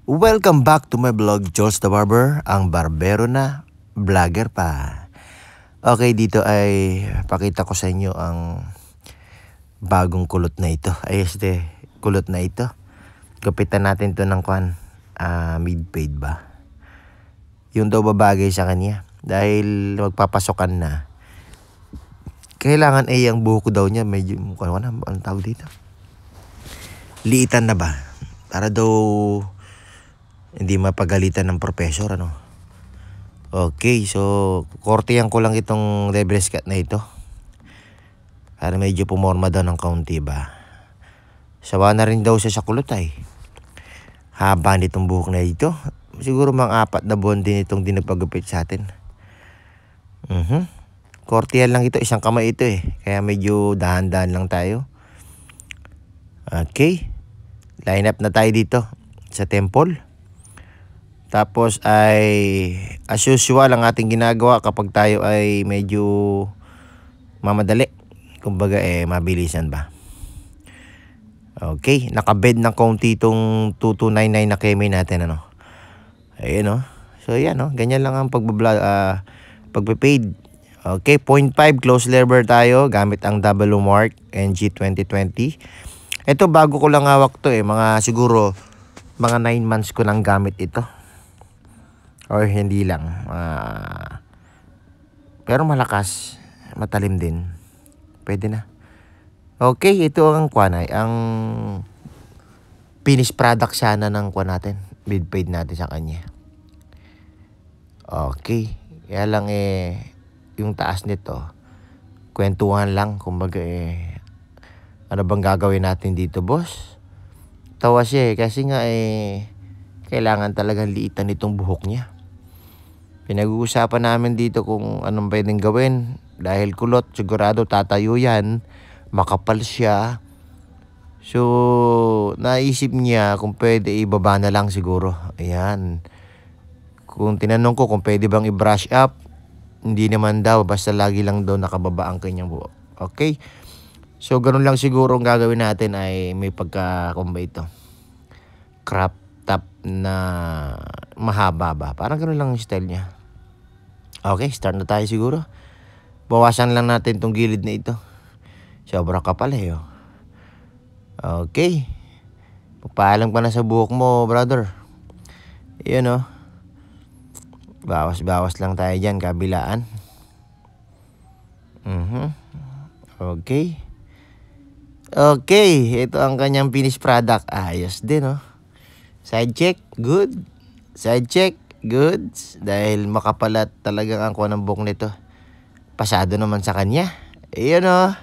Welcome back to my vlog, Jules the Barber, ang barbero na vlogger pa. Okay, dito ay pakita ko sa inyo ang bagong kulot na ito. Kulot na ito. Gupitan natin to ng mid-fade ba? Yung daw babagay sa kanya. Dahil magpapasokan na. Kailangan ang buhok daw niya medyo, anong tawag dito? Liitan na ba? Para daw hindi mapagalitan ng professor, ano? Okay, so kortehan ko lang itong rebels cut na ito. Para medyo pumorma daw ng kaunti ba. Sawa na rin daw siya sa kulot ay. Haba nitong buhok na ito. Siguro mga 4 na buwan din itong dinapagupit sa atin. Kortehan lang ito, isang kamay ito eh. Kaya medyo dahan-dahan lang tayo. Okay. Line up na tayo dito sa temple. Tapos ay as usual ang ating ginagawa kapag tayo ay medyo mamadali. Kumbaga mabilisan ba. Okay, nakabed ng kaunti itong 2299 na keme natin, ano. Ayun, no. So yan, no. Ganyan lang ang pagpe-fade. Okay, 0.5 close lever tayo gamit ang W Mark NG 2020. Ito bago ko lang hawak to mga siguro mga 9 months ko lang gamit ito. Or hindi lang. Pero malakas. Matalim din. Pwede na. Okay, ito ang ang finished product sana ng natin. Mid-fade natin sa kanya. Okay. Kaya lang yung taas nito, kwentuhan lang. Kumbaga ano bang gagawin natin dito, boss? Tawa siya kasi nga kailangan talagang liitan itong buhok niya. Pinag-uusapan namin dito kung anong pwedeng gawin. Dahil kulot, sigurado tatayo yan. Makapal siya. So, naisip niya kung pwede ibaba na lang siguro. Ayan. Kung tinanong ko kung pwede bang i-brush up, hindi naman daw. Basta lagi lang daw nakababa ang kanyang buhok. Okay? So, ganun lang siguro ang gagawin natin ay may ito. Crop top na mahaba ba. Parang ganun lang yung style niya. Okay, start na tayo siguro. Bawasan lang natin tong gilid na ito. Sobrang kapal oh. Okay. Pagpaalam pa na sa buhok mo, brother. Yun oh. Bawas-bawas lang tayo dyan, kabilaan. Okay. Okay, ito ang kanyang finished product. Ayos din oh. Side check, good. Side check, good. Dahil makapalat talagang ang ng buhok nito. Pasado naman sa kanya. Ayun oh.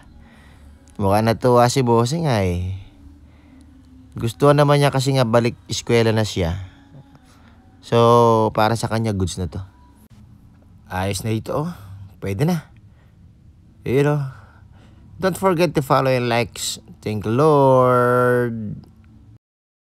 Mukha natuwa si bossing ay. Gusto naman niya kasi nga balik eskwela na siya. So, para sa kanya goods na to. Ayos na ito oh. Pwede na. Ayun oh. Don't forget to follow and likes. Thank you, Lord.